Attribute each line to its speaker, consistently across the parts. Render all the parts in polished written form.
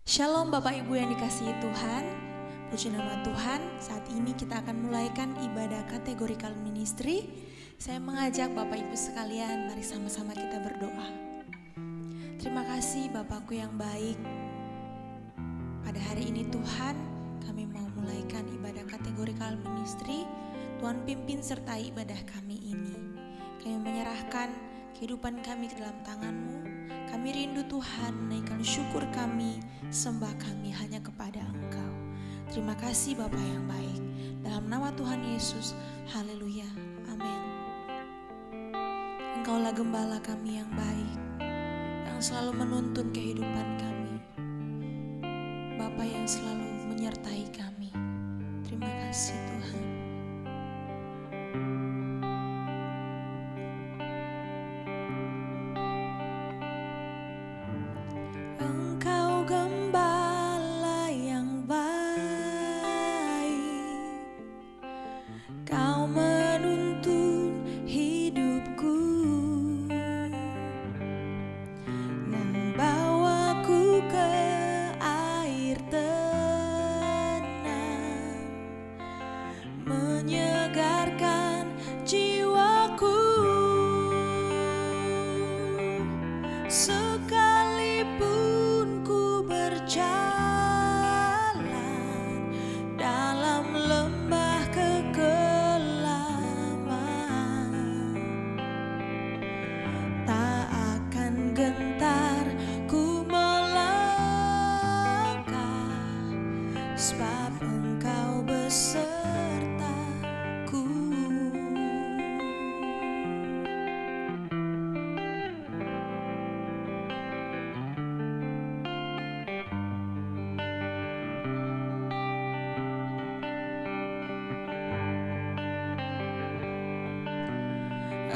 Speaker 1: Shalom Bapak Ibu yang dikasihi Tuhan. Puji nama Tuhan, saat ini kita akan mulaikan ibadah kategorikal ministry. Saya mengajak Bapak Ibu sekalian, mari sama-sama kita berdoa. Terima kasih Bapakku yang baik. Pada hari ini Tuhan, kami mau mulaikan ibadah kategorikal ministry. Tuhan pimpin sertai ibadah kami ini. Kami menyerahkan kehidupan kami ke dalam tangan-Mu. Kami rindu Tuhan, menaikkan syukur kami, sembah kami hanya kepada Engkau. Terima kasih Bapa yang baik. Dalam nama Tuhan Yesus, haleluya, amin. Engkaulah gembala kami yang baik, yang selalu menuntun kehidupan kami. Bapa yang selalu menyertai kami. Terima kasih Tuhan. Engkau gembala yang baik, Kau menuntun hidupku, membawaku ke air tenang, menyegarkan jiwaku. Sekalipun ku berjalan dalam lembah kekelaman, tak akan gentar ku melangkah, sebab Engkau besertaku.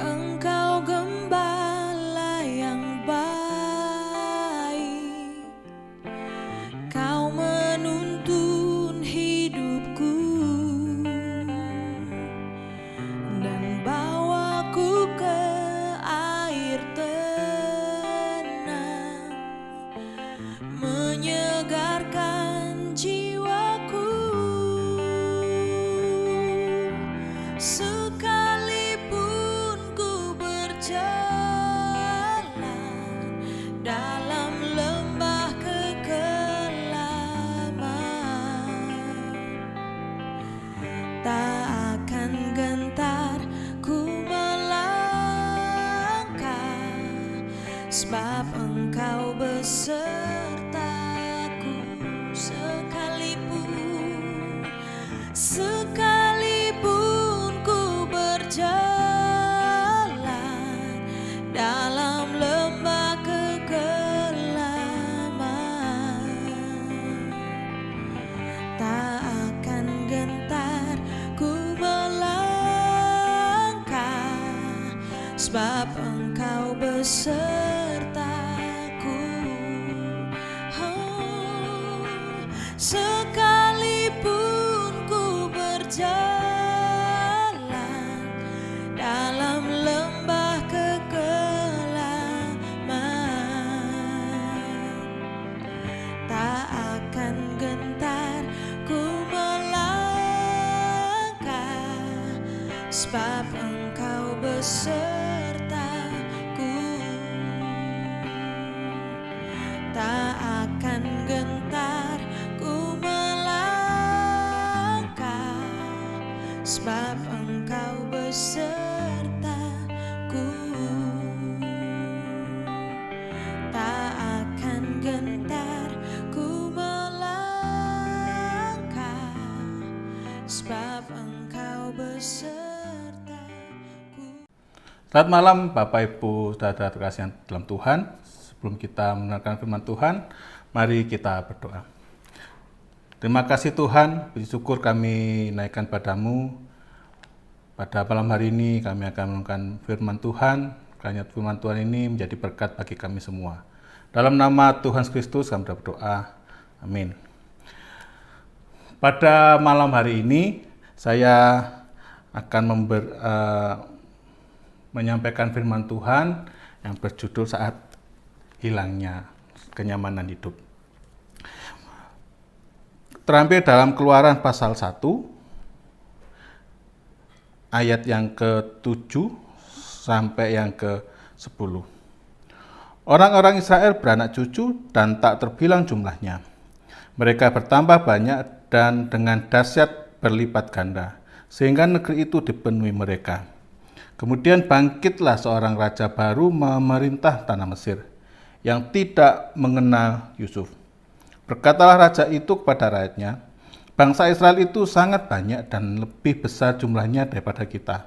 Speaker 1: Engkau gembala yang baik, Kau menuntun hidupku, dan bawaku ke air tenang, menyegarkan jiwaku. Sekalipun ku berjalan dalam lembah kekelaman, tak akan gentar ku melangkah, sebab Engkau besertaku. Sekalipun ku berjalan dalam lembah kekelaman, tak akan gentar ku melangkah, sebab Engkau besertaku. Oh, sekalipun ku berjalan dalam lembah kekelaman, tak akan gentar ku melangkah, sebab Engkau besertaku. Tak akan gentar ku melangkah, sebab Engkau besertaku. Tak akan gentar ku melangkah, sebab Engkau besertaku.
Speaker 2: Selamat malam Bapak Ibu Saudara terkasih yang dalam Tuhan. Sebelum kita mendengarkan firman Tuhan, mari kita berdoa. Terima kasih Tuhan, puji syukur kami naikkan padamu. Pada malam hari ini kami akan mendengarkan firman Tuhan. Kiranya firman Tuhan ini menjadi berkat bagi kami semua. Dalam nama Tuhan Kristus kami berdoa. Amin. Pada malam hari ini saya akan menyampaikan firman Tuhan yang berjudul saat hilangnya kenyamanan hidup. terambil dalam Keluaran pasal 1 ayat yang ke-7 sampai yang ke-10. Orang-orang Israel beranak cucu dan tak terbilang jumlahnya. Mereka bertambah banyak dan dengan dahsyat berlipat ganda, sehingga negeri itu dipenuhi mereka. Kemudian bangkitlah seorang raja baru memerintah tanah Mesir, yang tidak mengenal Yusuf. Berkatalah raja itu kepada rakyatnya, bangsa Israel itu sangat banyak dan lebih besar jumlahnya daripada kita.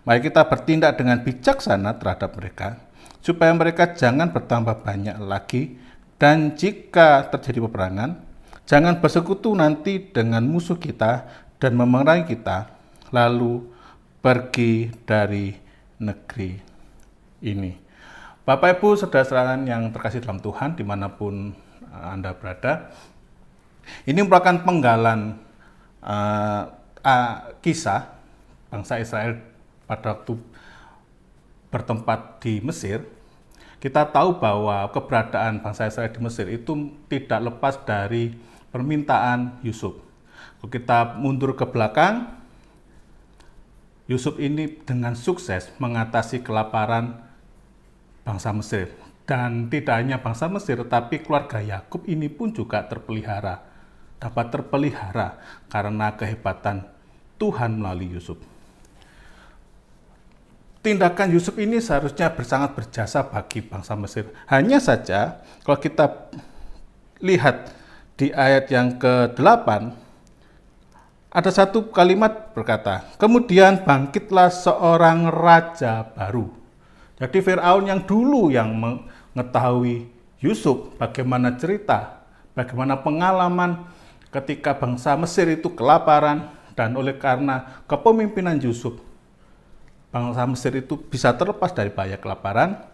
Speaker 2: Mari kita bertindak dengan bijaksana terhadap mereka, supaya mereka jangan bertambah banyak lagi, dan jika terjadi peperangan, jangan bersekutu nanti dengan musuh kita dan memerangi kita, lalu pergi dari negeri ini. Bapak Ibu saudara-saudara yang terkasih dalam Tuhan dimanapun Anda berada, ini merupakan penggalan kisah bangsa Israel pada waktu bertempat di Mesir. Kita tahu bahwa keberadaan bangsa Israel di Mesir itu tidak lepas dari permintaan Yusuf. Kalau kita mundur ke belakang, Yusuf ini dengan sukses mengatasi kelaparan bangsa Mesir. Dan tidak hanya bangsa Mesir, tetapi keluarga Yakub ini pun juga dapat terpelihara karena kehebatan Tuhan melalui Yusuf. Tindakan Yusuf ini seharusnya sangat berjasa bagi bangsa Mesir. Hanya saja kalau kita lihat di ayat yang ke-8, ada satu kalimat berkata, kemudian bangkitlah seorang raja baru. Jadi Firaun yang dulu yang mengetahui Yusuf, bagaimana cerita, bagaimana pengalaman ketika bangsa Mesir itu kelaparan, dan oleh karena kepemimpinan Yusuf, bangsa Mesir itu bisa terlepas dari bahaya kelaparan.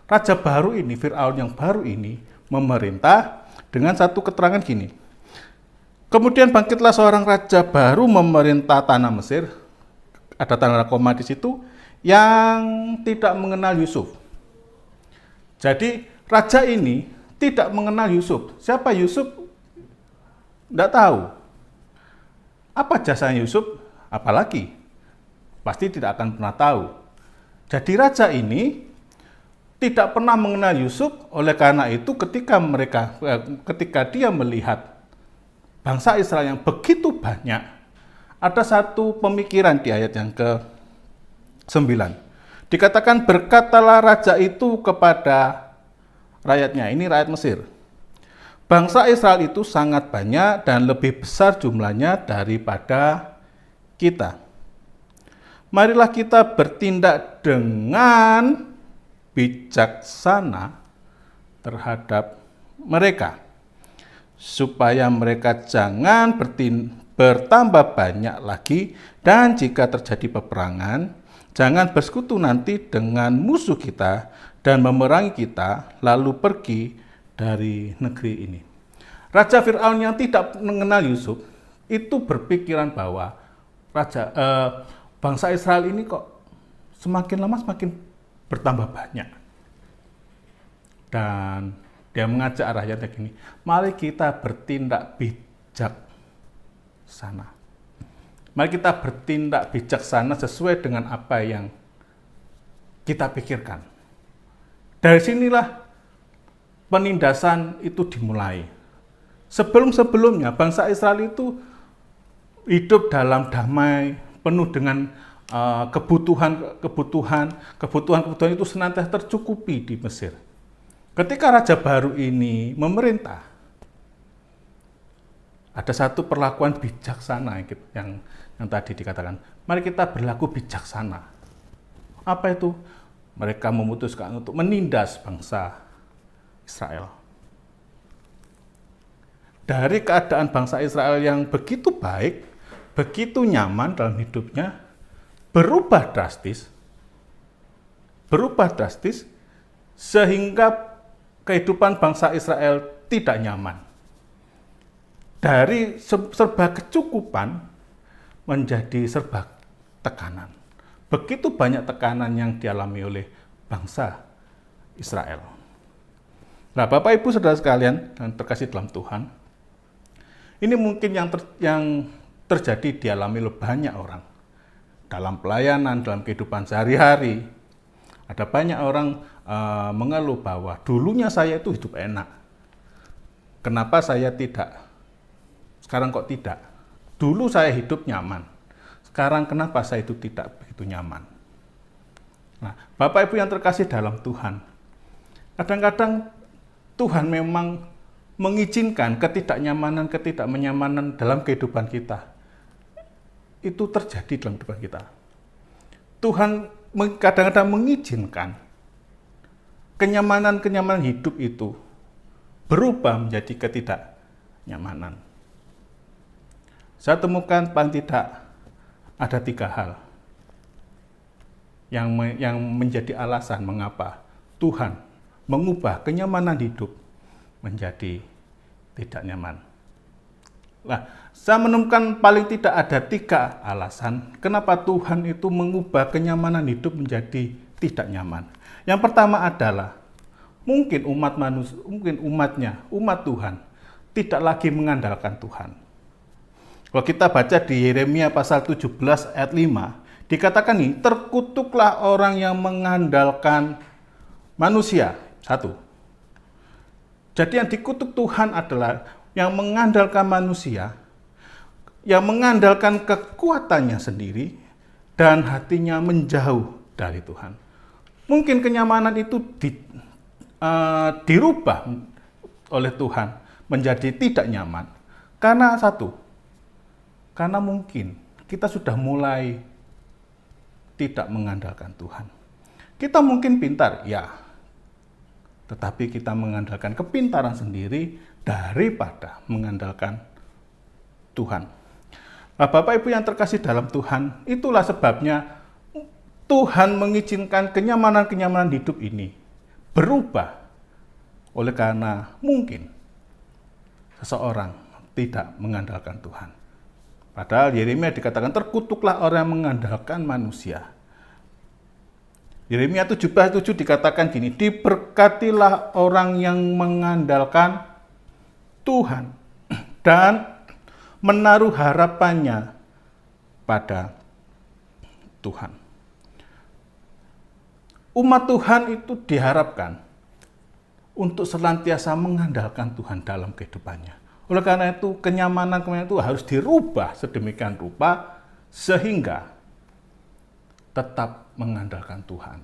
Speaker 2: Raja baru ini, Firaun yang baru ini, memerintah dengan satu keterangan gini. Kemudian bangkitlah seorang raja baru memerintah tanah Mesir, ada tanda koma di situ, yang tidak mengenal Yusuf. Jadi raja ini tidak mengenal Yusuf. Siapa Yusuf? Tidak tahu. Apa jasanya Yusuf? Apalagi? Pasti tidak akan pernah tahu. Jadi raja ini tidak pernah mengenal Yusuf, oleh karena itu ketika dia melihat bangsa Israel yang begitu banyak, ada satu pemikiran di ayat yang ke-9. Dikatakan, berkatalah raja itu kepada rakyatnya, ini rakyat Mesir, bangsa Israel itu sangat banyak dan lebih besar jumlahnya daripada kita. Marilah kita bertindak dengan bijaksana terhadap mereka, supaya mereka jangan bertambah banyak lagi, dan jika terjadi peperangan, jangan bersekutu nanti dengan musuh kita dan memerangi kita, lalu pergi dari negeri ini. Raja Firaun yang tidak mengenal Yusuf itu berpikiran bahwa bangsa Israel ini kok semakin lama semakin bertambah banyak. Dan dia mengajak rakyatnya gini, mari kita bertindak bijaksana. Mari kita bertindak bijaksana sesuai dengan apa yang kita pikirkan. Dari sinilah penindasan itu dimulai. Sebelum-sebelumnya bangsa Israel itu hidup dalam damai, penuh dengan kebutuhan itu senantiasa tercukupi di Mesir. Ketika raja baru ini memerintah, ada satu perlakuan bijaksana yang tadi dikatakan. Mari kita berlaku bijaksana. Apa itu? Mereka memutuskan untuk menindas bangsa Israel. Dari keadaan bangsa Israel yang begitu baik, begitu nyaman dalam hidupnya, berubah drastis sehingga kehidupan bangsa Israel tidak nyaman. Dari serba kecukupan menjadi serba tekanan. Begitu banyak tekanan yang dialami oleh bangsa Israel. Nah, Bapak Ibu Saudara sekalian yang terkasih dalam Tuhan, Ini mungkin yang terjadi dialami oleh banyak orang. Dalam pelayanan, dalam kehidupan sehari-hari, ada banyak orang mengeluh bahwa dulunya saya itu hidup enak. Kenapa saya tidak? Sekarang kok tidak? Dulu saya hidup nyaman. Sekarang kenapa saya itu tidak begitu nyaman? Nah, Bapak Ibu yang terkasih dalam Tuhan, kadang-kadang Tuhan memang mengizinkan ketidaknyamanan dalam kehidupan kita. Itu terjadi dalam kehidupan kita. Tuhan kadang-kadang mengizinkan kenyamanan hidup itu berubah menjadi ketidaknyamanan. Saya temukan paling tidak ada 3 hal yang menjadi alasan mengapa Tuhan mengubah kenyamanan hidup menjadi tidak nyaman. Nah, saya menemukan paling tidak ada 3 alasan kenapa Tuhan itu mengubah kenyamanan hidup menjadi tidak nyaman. Yang pertama adalah mungkin umat Tuhan tidak lagi mengandalkan Tuhan. Kalau kita baca di Yeremia pasal 17 ayat 5, dikatakan nih, terkutuklah orang yang mengandalkan manusia. 1. Jadi yang dikutuk Tuhan adalah yang mengandalkan manusia, yang mengandalkan kekuatannya sendiri, dan hatinya menjauh dari Tuhan. Mungkin kenyamanan itu dirubah oleh Tuhan menjadi tidak nyaman. Karena karena mungkin kita sudah mulai tidak mengandalkan Tuhan. Kita mungkin pintar, ya, tetapi kita mengandalkan kepintaran sendiri daripada mengandalkan Tuhan. Nah, Bapak Ibu yang terkasih dalam Tuhan, itulah sebabnya Tuhan mengizinkan kenyamanan hidup ini berubah oleh karena mungkin seseorang tidak mengandalkan Tuhan. Padahal Yeremia dikatakan terkutuklah orang yang mengandalkan manusia. Yeremia 17:7 dikatakan gini, diberkatilah orang yang mengandalkan Tuhan dan menaruh harapannya pada Tuhan. Umat Tuhan itu diharapkan untuk senantiasa mengandalkan Tuhan dalam kehidupannya. Oleh karena itu, kenyamanan itu harus dirubah sedemikian rupa sehingga tetap mengandalkan Tuhan,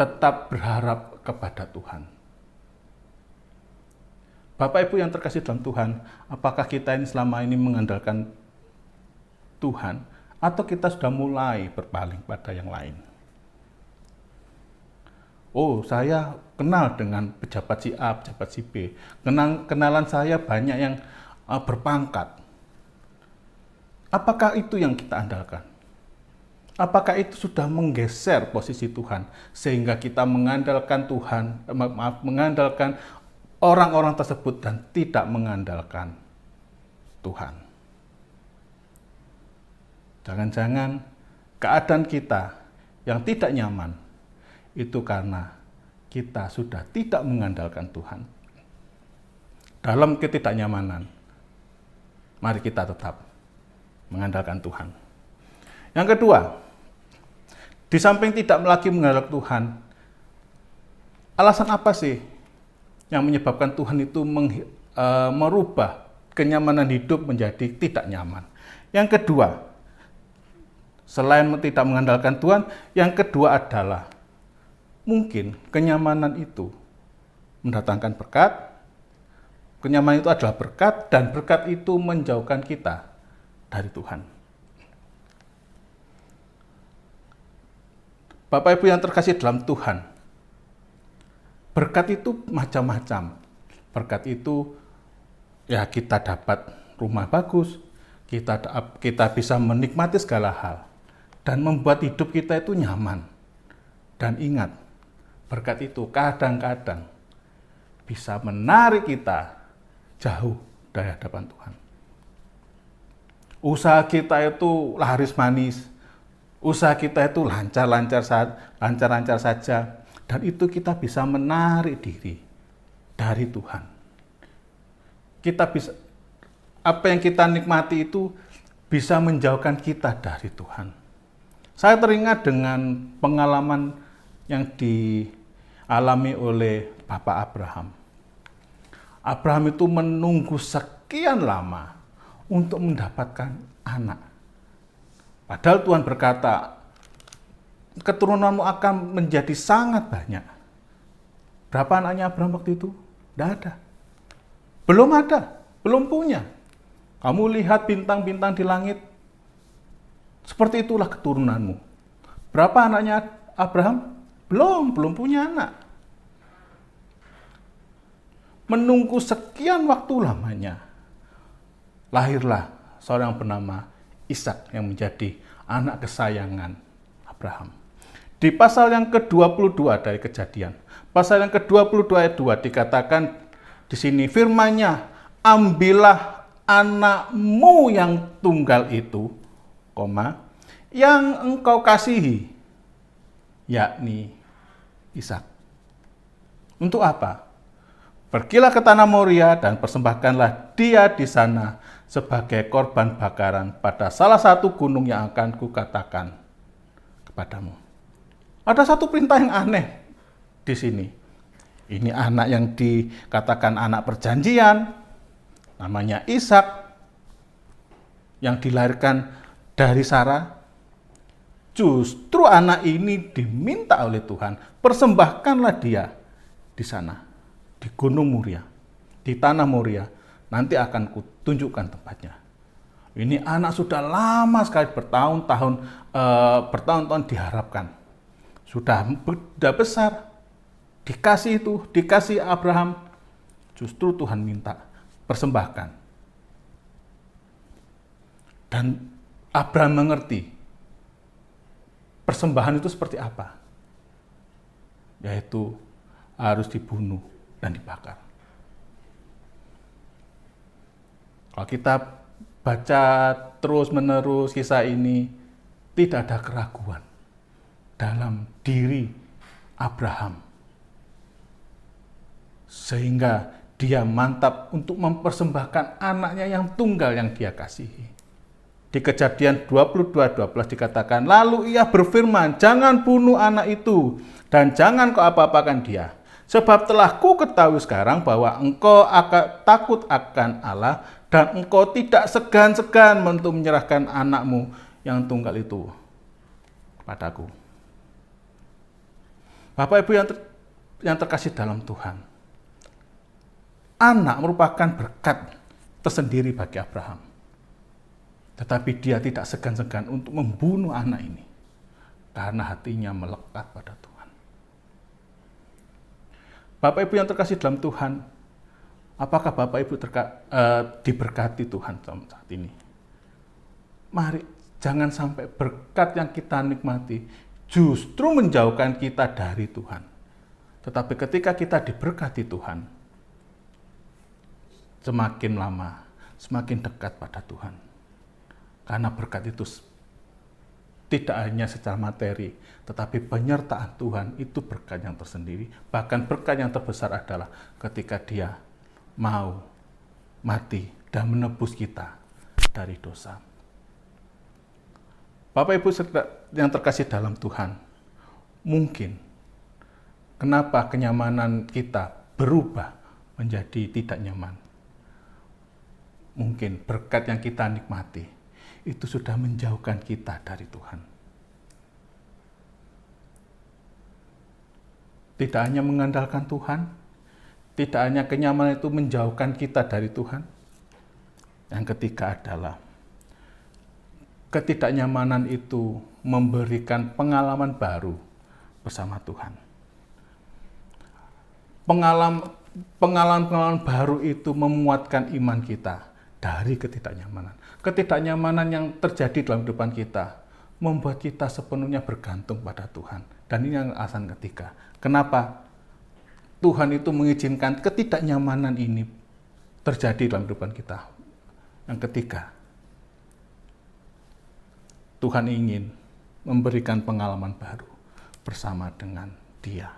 Speaker 2: tetap berharap kepada Tuhan. Bapak Ibu yang terkasih dalam Tuhan, apakah kita ini selama ini mengandalkan Tuhan atau kita sudah mulai berpaling pada yang lain? Oh, saya kenal dengan pejabat si A, pejabat si B. Kenalan saya banyak yang berpangkat. Apakah itu yang kita andalkan? Apakah itu sudah menggeser posisi Tuhan sehingga kita mengandalkan mengandalkan orang-orang tersebut dan tidak mengandalkan Tuhan? Jangan-jangan keadaan kita yang tidak nyaman itu karena kita sudah tidak mengandalkan Tuhan. Dalam ketidaknyamanan, mari kita tetap mengandalkan Tuhan. Yang kedua, di samping tidak lagi mengandalkan Tuhan, alasan apa sih yang menyebabkan Tuhan itu merubah kenyamanan hidup menjadi tidak nyaman? Yang kedua, selain tidak mengandalkan Tuhan, yang kedua adalah mungkin kenyamanan itu mendatangkan berkat, kenyamanan itu adalah berkat, dan berkat itu menjauhkan kita dari Tuhan. Bapak Ibu yang terkasih dalam Tuhan, berkat itu macam-macam. Berkat itu ya kita dapat rumah bagus, kita bisa menikmati segala hal, dan membuat hidup kita itu nyaman. Dan ingat, berkat itu kadang-kadang bisa menarik kita jauh dari hadapan Tuhan. Usaha kita itu laris manis, usaha kita itu lancar-lancar saja, dan itu kita bisa menarik diri dari Tuhan. apa yang kita nikmati itu bisa menjauhkan kita dari Tuhan. Saya teringat dengan pengalaman yang dialami oleh Bapak Abraham. Abraham itu menunggu sekian lama untuk mendapatkan anak. Padahal Tuhan berkata, keturunanmu akan menjadi sangat banyak. Berapa anaknya Abraham waktu itu? Tidak ada. Belum punya. Kamu lihat bintang-bintang di langit, seperti itulah keturunanmu. Berapa anaknya Abraham? Belum punya anak. Menunggu sekian waktu lamanya, lahirlah seorang bernama Ishak yang menjadi anak kesayangan Abraham. Di pasal yang ke-22 dari Kejadian, pasal yang ke-22 ayat 2 dikatakan di sini firman-Nya, ambillah anakmu yang tunggal itu, yang engkau kasihi, yakni Ishak. Untuk apa? Pergilah ke tanah Moria dan persembahkanlah dia di sana sebagai korban bakaran pada salah satu gunung yang akan kukatakan kepadamu. Ada satu perintah yang aneh di sini. Ini anak yang dikatakan anak perjanjian, namanya Ishak, yang dilahirkan dari Sarah. Justru anak ini diminta oleh Tuhan, persembahkanlah dia di sana, di Gunung Moria, di tanah Moria. Nanti akan kutunjukkan tempatnya. Ini anak sudah lama sekali, bertahun-tahun diharapkan. Sudah besar, dikasih Abraham. Justru Tuhan minta, persembahkan. Dan Abraham mengerti, persembahan itu seperti apa? Yaitu harus dibunuh dan dibakar. Kalau kita baca terus-menerus kisah ini, tidak ada keraguan dalam diri Abraham. Sehingga dia mantap untuk mempersembahkan anaknya yang tunggal yang dia kasihi. Di Kejadian 22:12 dikatakan, lalu ia berfirman, jangan bunuh anak itu dan jangan kau apa-apakan dia. Sebab telah ku ketahui sekarang bahwa engkau akan takut akan Allah dan engkau tidak segan-segan untuk menyerahkan anakmu yang tunggal itu kepadaku. Bapak Ibu yang terkasih dalam Tuhan, anak merupakan berkat tersendiri bagi Abraham. Tetapi dia tidak segan-segan untuk membunuh anak ini karena hatinya melekat pada Tuhan. Bapak Ibu yang terkasih dalam Tuhan, apakah Bapak Ibu diberkati Tuhan saat ini? Mari jangan sampai berkat yang kita nikmati justru menjauhkan kita dari Tuhan. Tetapi ketika kita diberkati Tuhan, semakin lama semakin dekat pada Tuhan. Karena berkat itu tidak hanya secara materi, tetapi penyertaan Tuhan itu berkat yang tersendiri. Bahkan berkat yang terbesar adalah ketika dia mau mati dan menebus kita dari dosa. Bapak Ibu yang terkasih dalam Tuhan, mungkin kenapa kenyamanan kita berubah menjadi tidak nyaman? Mungkin berkat yang kita nikmati itu sudah menjauhkan kita dari Tuhan. Tidak hanya mengandalkan Tuhan, tidak hanya kenyamanan itu menjauhkan kita dari Tuhan. Yang ketiga adalah ketidaknyamanan itu memberikan pengalaman baru bersama Tuhan. Pengalaman baru itu memuatkan iman kita dari ketidaknyamanan. Ketidaknyamanan yang terjadi dalam kehidupan kita membuat kita sepenuhnya bergantung pada Tuhan. Dan ini yang alasan ketiga. Kenapa Tuhan itu mengizinkan ketidaknyamanan ini terjadi dalam kehidupan kita? Yang ketiga, Tuhan ingin memberikan pengalaman baru bersama dengan Dia.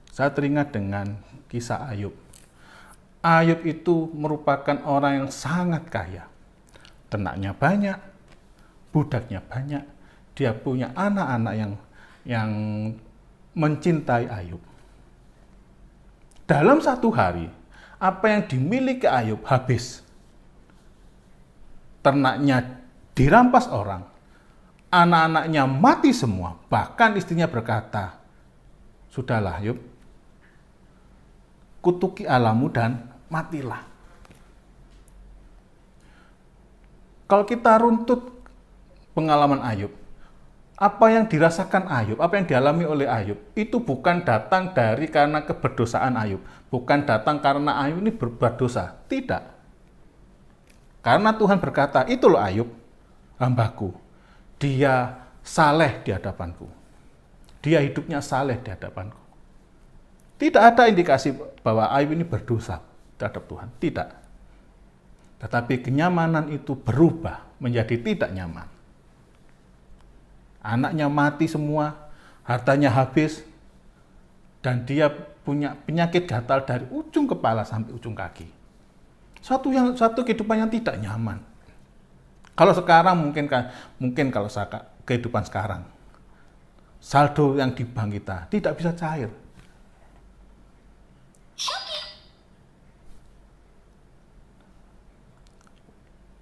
Speaker 2: Saya teringat dengan kisah Ayub. Ayub itu merupakan orang yang sangat kaya. Ternaknya banyak, budaknya banyak, dia punya anak-anak yang mencintai Ayub. Dalam satu hari, apa yang dimiliki Ayub habis. Ternaknya dirampas orang, anak-anaknya mati semua, bahkan istrinya berkata, "Sudahlah Ayub, kutuki Allahmu dan matilah." Kalau kita runtut pengalaman Ayub, apa yang dirasakan Ayub, apa yang dialami oleh Ayub, itu bukan datang dari karena keberdosaan Ayub, bukan datang karena Ayub ini berbuat dosa, tidak. Karena Tuhan berkata, "Itu loh Ayub, hambaku, dia saleh di hadapanku. Dia hidupnya saleh di hadapanku." Tidak ada indikasi bahwa Ayub ini berdosa terhadap Tuhan, tidak. Tetapi kenyamanan itu berubah menjadi tidak nyaman. Anaknya mati semua, hartanya habis, dan dia punya penyakit gatal dari ujung kepala sampai ujung kaki. Satu kehidupan yang tidak nyaman. Kalau sekarang mungkin kalau kehidupan sekarang, saldo yang di bank kita tidak bisa cair.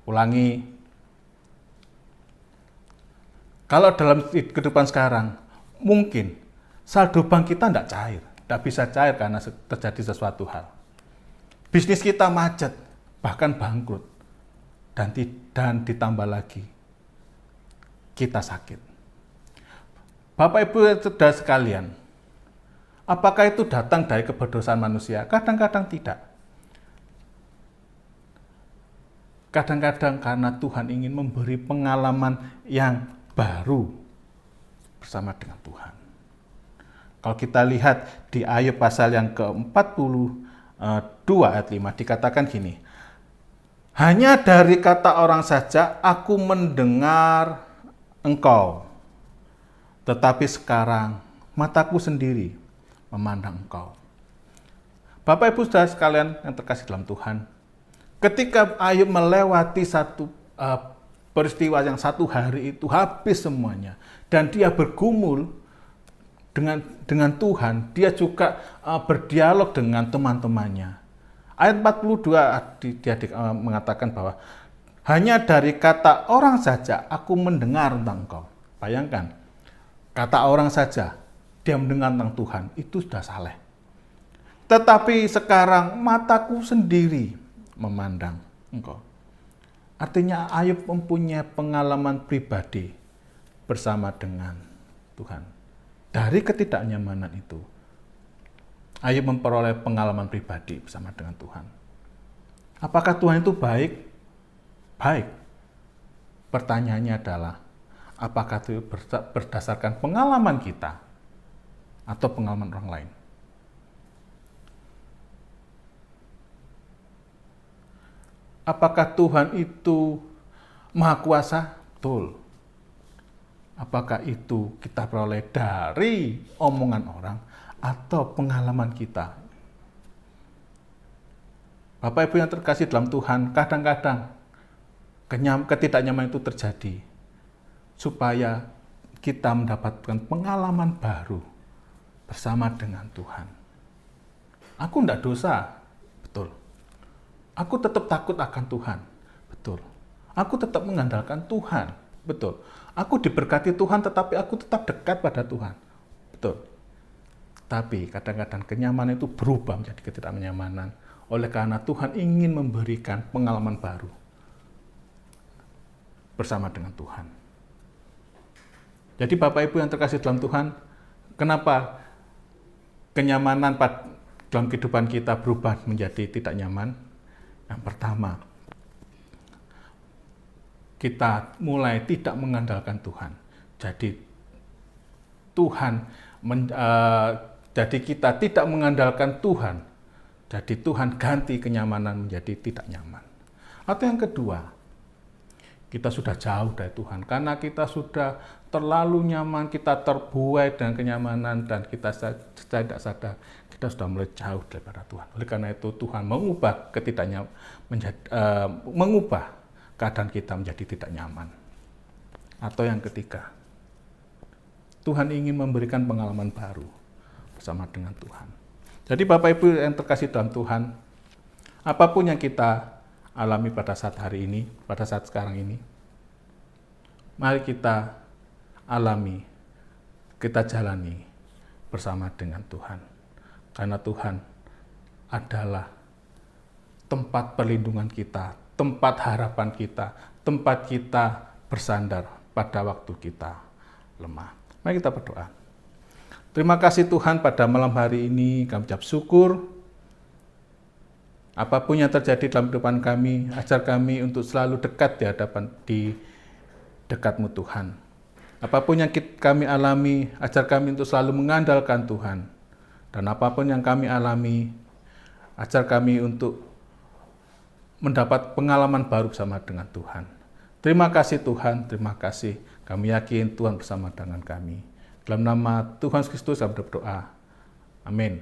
Speaker 2: Ulangi. Kalau dalam kehidupan sekarang, mungkin saldo bank kita tidak cair, tidak bisa cair karena terjadi sesuatu hal. Bisnis kita macet, bahkan bangkrut, dan ditambah lagi kita sakit. Bapak Ibu saudara sekalian, apakah itu datang dari keberdosaan manusia? Kadang-kadang tidak. Kadang-kadang karena Tuhan ingin memberi pengalaman yang baru bersama dengan Tuhan. Kalau kita lihat di Ayub pasal yang ke-42 ayat 5 dikatakan gini, "Hanya dari kata orang saja aku mendengar engkau, tetapi sekarang mataku sendiri memandang engkau." Bapak Ibu saudara sekalian yang terkasih dalam Tuhan, ketika Ayub melewati satu peristiwa yang satu hari itu habis semuanya, dan dia bergumul dengan Tuhan, dia juga berdialog dengan teman-temannya. Ayat 42 dia mengatakan bahwa hanya dari kata orang saja aku mendengar tentang engkau. Bayangkan, kata orang saja dia mendengar tentang Tuhan, itu sudah saleh. Tetapi sekarang mataku sendiri memandang engkau. Artinya Ayub mempunyai pengalaman pribadi bersama dengan Tuhan. Dari ketidaknyamanan itu, Ayub memperoleh pengalaman pribadi bersama dengan Tuhan. Apakah Tuhan itu baik? Baik. Pertanyaannya adalah, apakah itu berdasarkan pengalaman kita atau pengalaman orang lain? Apakah Tuhan itu Maha Kuasa? Betul. Apakah itu kita peroleh dari omongan orang atau pengalaman kita? Bapak Ibu yang terkasih dalam Tuhan, kadang-kadang ketidaknyamanan itu terjadi supaya kita mendapatkan pengalaman baru bersama dengan Tuhan. Aku tidak dosa, betul. Aku tetap takut akan Tuhan, betul. Aku tetap mengandalkan Tuhan, betul. Aku diberkati Tuhan, tetapi aku tetap dekat pada Tuhan, betul. Tapi kadang-kadang kenyamanan itu berubah menjadi ketidaknyamanan oleh karena Tuhan ingin memberikan pengalaman baru bersama dengan Tuhan. Jadi Bapak Ibu yang terkasih dalam Tuhan, kenapa kenyamanan dalam kehidupan kita berubah menjadi tidak nyaman? Yang pertama, kita mulai tidak mengandalkan Tuhan. Jadi jadi kita tidak mengandalkan Tuhan. Jadi Tuhan ganti kenyamanan menjadi tidak nyaman. Atau yang kedua, kita sudah jauh dari Tuhan. Karena kita sudah terlalu nyaman, kita terbuai dengan kenyamanan, dan kita tidak sadar, kita sudah mulai jauh daripada Tuhan. Oleh karena itu Tuhan mengubah mengubah keadaan kita menjadi tidak nyaman. Atau yang ketiga, Tuhan ingin memberikan pengalaman baru bersama dengan Tuhan. Jadi Bapak Ibu yang terkasih dalam Tuhan, apapun yang kita alami pada saat hari ini, pada saat sekarang ini, mari kita alami, kita jalani bersama dengan Tuhan. Karena Tuhan adalah tempat perlindungan kita, tempat harapan kita, tempat kita bersandar pada waktu kita lemah. Mari kita berdoa. Terima kasih Tuhan, pada malam hari ini kami ucap syukur. Apapun yang terjadi dalam kehidupan kami, ajar kami untuk selalu dekat di dekatmu Tuhan. Apapun yang kami alami, ajar kami untuk selalu mengandalkan Tuhan. Dan apapun yang kami alami, ajar kami untuk mendapat pengalaman baru bersama dengan Tuhan. Terima kasih Tuhan, terima kasih. Kami yakin Tuhan bersama dengan kami. Dalam nama Tuhan Yesus Kristus kami berdoa. Amin.